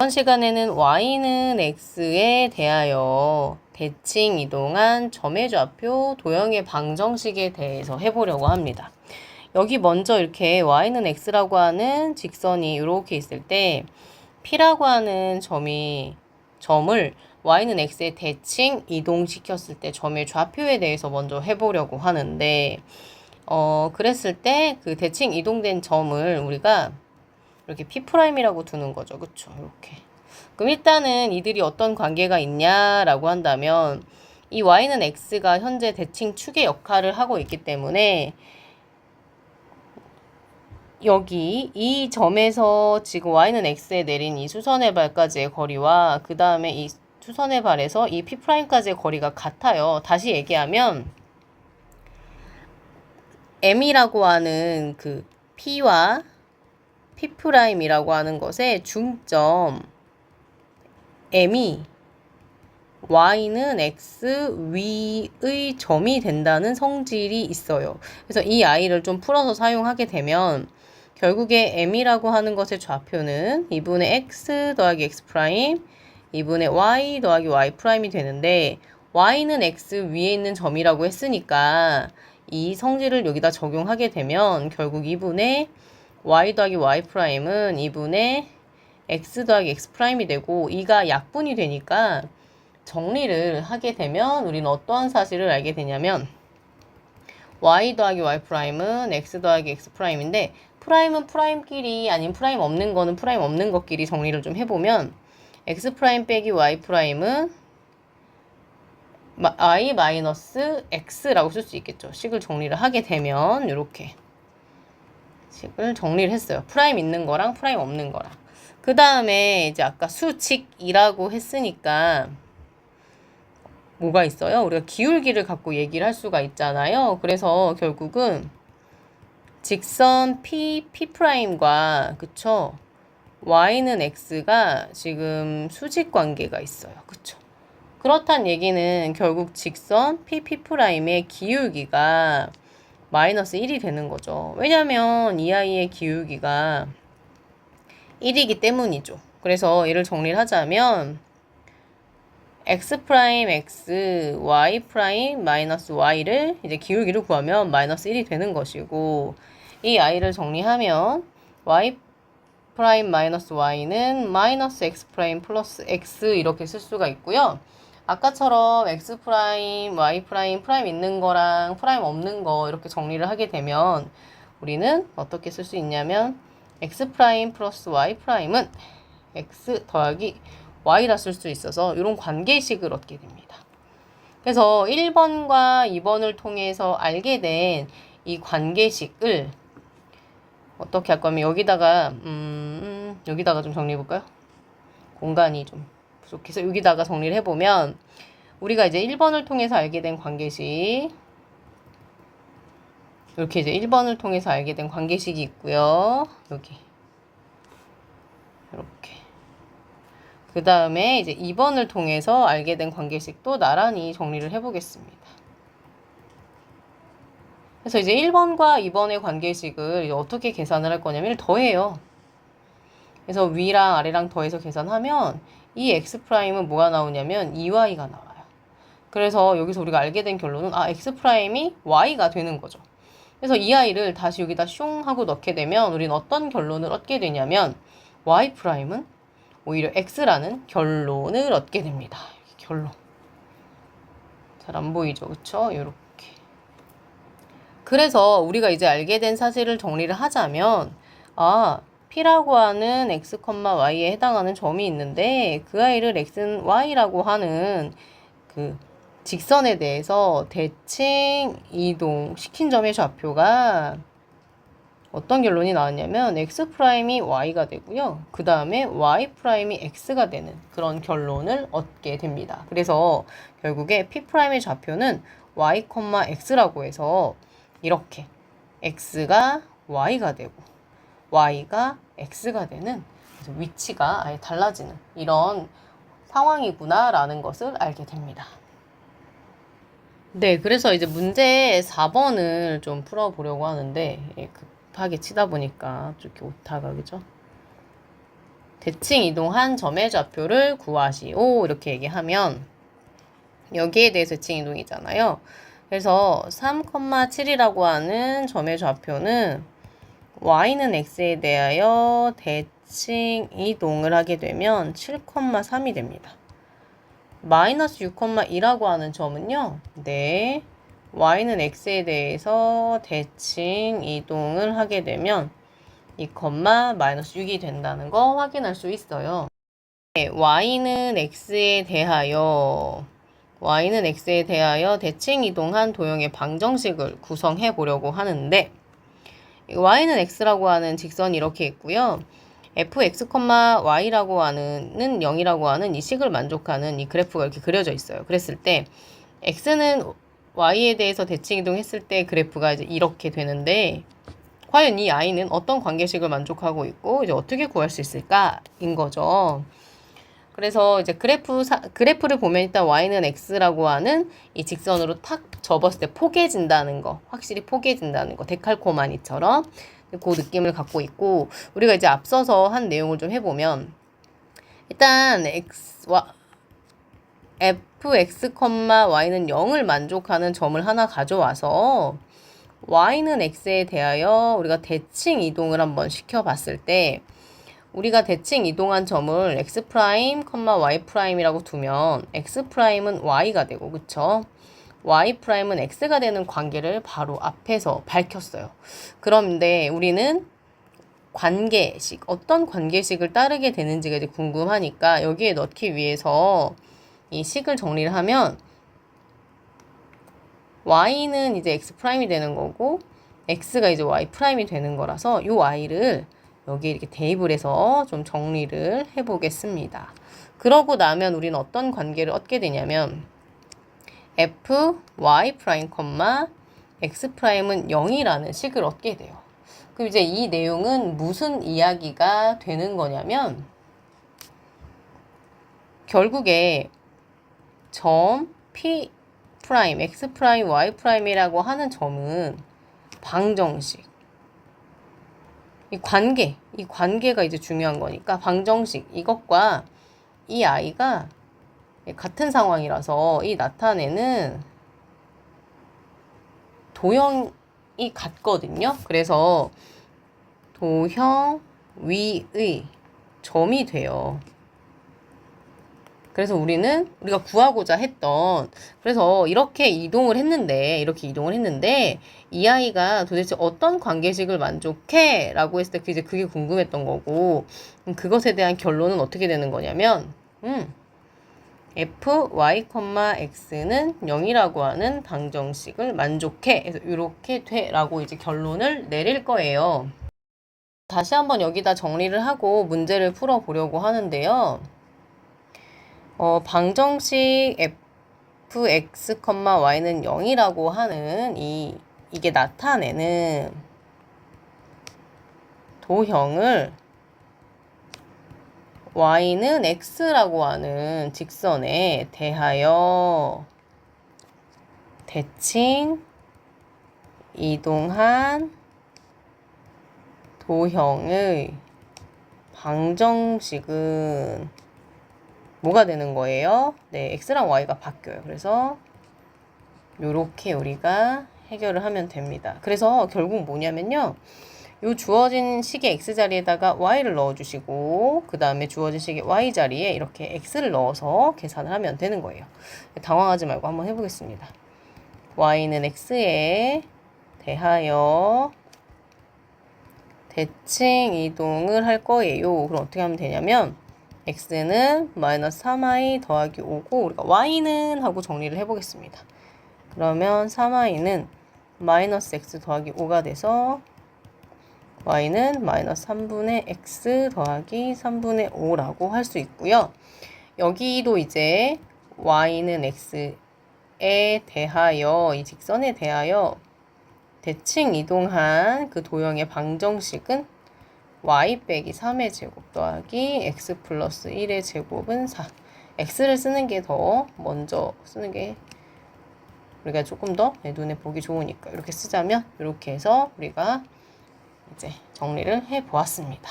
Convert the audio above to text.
이번 시간에는 y는 x에 대하여 대칭 이동한 점의 좌표 도형의 방정식에 대해서 해보려고 합니다. 여기 먼저 이렇게 y는 x라고 하는 직선이 이렇게 있을 때 p라고 하는 점을 y는 x에 대칭 이동시켰을 때 점의 좌표에 대해서 먼저 해보려고 하는데 그랬을 때 그 대칭 이동된 점을 우리가 이렇게 P'이라고 두는 거죠. 그쵸? 이렇게. 그럼 일단은 이들이 어떤 관계가 있냐라고 한다면 이 y는 x가 현재 대칭 축의 역할을 하고 있기 때문에 여기 이 점에서 지금 y는 x에 내린 이 수선의 발까지의 거리와 그 다음에 이 수선의 발에서 이 P'까지의 거리가 같아요. 다시 얘기하면 m이라고 하는 그 P와 P'이라고 하는 것의 중점 m이 y는 x 위의 점이 된다는 성질이 있어요. 그래서 이 i를 좀 풀어서 사용하게 되면 결국에 m이라고 하는 것의 좌표는 2분의 x 더하기 x 프라임 2분의 y 더하기 y 프라임이 되는데 y는 x 위에 있는 점이라고 했으니까 이 성질을 여기다 적용하게 되면 결국 2분의 y 더하기 y 프라임은 2분의 x 더하기 x 프라임이 되고 이가 약분이 되니까 정리를 하게 되면 우리는 어떠한 사실을 알게 되냐면 y 더하기 y 프라임은 x 더하기 x 프라임인데 프라임은 프라임끼리 아니면 프라임 없는 거는 프라임 없는 것끼리 정리를 좀 해보면 x 프라임 빼기 y 프라임은 y 마이너스 x라고 쓸 수 있겠죠. 식을 정리를 하게 되면 이렇게 식을 정리를 했어요. 프라임 있는 거랑 프라임 없는 거랑. 그 다음에 이제 아까 수직이라고 했으니까 뭐가 있어요? 우리가 기울기를 갖고 얘기를 할 수가 있잖아요. 그래서 결국은 직선 P'과 그쵸? y는 x가 지금 수직 관계가 있어요. 그쵸? 그렇단 얘기는 결국 직선 P'의 기울기가 마이너스 1이 되는 거죠. 왜냐면 이 아이의 기울기가 1이기 때문이죠. 그래서 얘를 정리를 하자면 x 프라임 x, y 프라임 마이너스 y를 이제 기울기를 구하면 마이너스 1이 되는 것이고 이 i를 정리하면 y 프라임 마이너스 y는 마이너스 x 프라임 플러스 x 이렇게 쓸 수가 있고요. 아까처럼 x 프라임, y 프라임, 프라임 있는 거랑 프라임 없는 거 이렇게 정리를 하게 되면 우리는 어떻게 쓸 수 있냐면 x 프라임 플러스 y 프라임은 x 더하기 y라 쓸 수 있어서 이런 관계식을 얻게 됩니다. 그래서 1번과 2번을 통해서 알게 된 이 관계식을 어떻게 할 거면 여기다가 좀 정리해 볼까요? 공간이 좀 부족해서 여기다가 정리를 해보면 우리가 이제 1번을 통해서 알게 된 관계식 이렇게 이제 1번을 통해서 알게 된 관계식이 있고요. 여기 이렇게 그 다음에 이제 2번을 통해서 알게 된 관계식도 나란히 정리를 해보겠습니다. 그래서 이제 1번과 2번의 관계식을 어떻게 계산을 할 거냐면 더해요. 그래서 위랑 아래랑 더해서 계산하면 이 x'은 뭐가 나오냐면 2y가 나와요. 그래서 여기서 우리가 알게 된 결론은 x'이 y가 되는 거죠. 그래서 이 i를 다시 여기다 슝 하고 넣게 되면 우리는 어떤 결론을 얻게 되냐면 y'은 오히려 x라는 결론을 얻게 됩니다. 결론. 잘 안 보이죠? 그쵸? 이렇게. 그래서 우리가 이제 알게 된 사실을 정리를 하자면 P라고 하는 x, y에 해당하는 점이 있는데 그 i를 x, y라고 하는 그 직선에 대해서 대칭 이동시킨 점의 좌표가 어떤 결론이 나왔냐면 x'이 y가 되고요. 그 다음에 y'이 x가 되는 그런 결론을 얻게 됩니다. 그래서 결국에 P'의 좌표는 y, x라고 해서 이렇게 x가 y가 되고 y가 x가 되는 그래서 위치가 아예 달라지는 이런 상황이구나 라는 것을 알게 됩니다. 네, 그래서 이제 문제 4번을 좀 풀어보려고 하는데 급하게 치다 보니까 좀 이렇게 오타가 그죠? 대칭 이동한 점의 좌표를 구하시오. 이렇게 얘기하면 여기에 대해서 대칭 이동이잖아요. 그래서 3,7이라고 하는 점의 좌표는 y는 x에 대하여 대칭 이동을 하게 되면 7,3이 됩니다. 마이너스 6,2라고 하는 점은요. 네, y는 x에 대해서 대칭 이동을 하게 되면 2, 마이너스 6이 된다는 거 확인할 수 있어요. 네, y는 x에 대하여 대칭 이동한 도형의 방정식을 구성해 보려고 하는데 y는 x라고 하는 직선이 이렇게 있고요. fx, y라고 하는 0이라고 하는 이 식을 만족하는 이 그래프가 이렇게 그려져 있어요. 그랬을 때 x는 y에 대해서 대칭 이동했을 때 그래프가 이제 이렇게 되는데 과연 이 i는 어떤 관계식을 만족하고 있고 이제 어떻게 구할 수 있을까인 거죠. 그래서 이제 그래프를 보면 일단 y는 x라고 하는 이 직선으로 탁 접었을 때 포개진다는 거, 확실히 포개진다는 거, 데칼코마니처럼 그 느낌을 갖고 있고, 우리가 이제 앞서서 한 내용을 좀 해보면 일단 fx, y는 0을 만족하는 점을 하나 가져와서 y는 x에 대하여 우리가 대칭 이동을 한번 시켜봤을 때 우리가 대칭 이동한 점을 x', y'이라고 두면 x'은 y가 되고 그쵸? y'은 x가 되는 관계를 바로 앞에서 밝혔어요. 그런데 우리는 관계식, 어떤 관계식을 따르게 되는지가 이제 궁금하니까 여기에 넣기 위해서 이 식을 정리를 하면 y는 이제 x'이 되는 거고 x가 이제 y'이 되는 거라서 이 y를 여기에 이렇게 대입을 해서 좀 정리를 해보겠습니다. 그러고 나면 우리는 어떤 관계를 얻게 되냐면 f, y', x'은 0이라는 식을 얻게 돼요. 그럼 이제 이 내용은 무슨 이야기가 되는 거냐면 결국에 점 p', x', y'이라고 하는 점은 방정식. 이 관계가 이제 중요한 거니까 방정식 이것과 이 i가 같은 상황이라서 이 나타내는 도형이 같거든요. 그래서 도형 위의 점이 돼요. 그래서 우리가 구하고자 했던 그래서 이렇게 이동을 했는데 이 아이가 도대체 어떤 관계식을 만족해? 라고 했을 때 이제 그게 궁금했던 거고 그것에 대한 결론은 어떻게 되는 거냐면 f, y, x는 0이라고 하는 방정식을 만족해. 그래서 이렇게 돼 라고 이제 결론을 내릴 거예요. 다시 한번 여기다 정리를 하고 문제를 풀어보려고 하는데요. 방정식 fx, y는 0이라고 하는 이게 나타내는 도형을 y는 x라고 하는 직선에 대하여 대칭 이동한 도형의 방정식은 뭐가 되는 거예요? 네, x랑 y가 바뀌어요. 그래서 요렇게 우리가 해결을 하면 됩니다. 그래서 결국 뭐냐면요. 요 주어진 식의 x 자리에다가 y를 넣어주시고 그 다음에 주어진 식의 y 자리에 이렇게 x를 넣어서 계산을 하면 되는 거예요. 당황하지 말고 한번 해보겠습니다. y는 x에 대하여 대칭 이동을 할 거예요. 그럼 어떻게 하면 되냐면 x는 마이너스 3i 더하기 5고 우리가 y는 하고 정리를 해보겠습니다. 그러면 3i는 마이너스 x 더하기 5가 돼서 y는 마이너스 3분의 x 더하기 3분의 5라고 할 수 있고요. 여기도 이제 y는 x에 대하여 이 직선에 대하여 대칭 이동한 그 도형의 방정식은 y 빼기 3의 제곱 더하기 x 플러스 1의 제곱은 4. x를 쓰는 게 더 먼저 쓰는 게 우리가 조금 더 눈에 보기 좋으니까 이렇게 쓰자면 이렇게 해서 우리가 이제 정리를 해 보았습니다.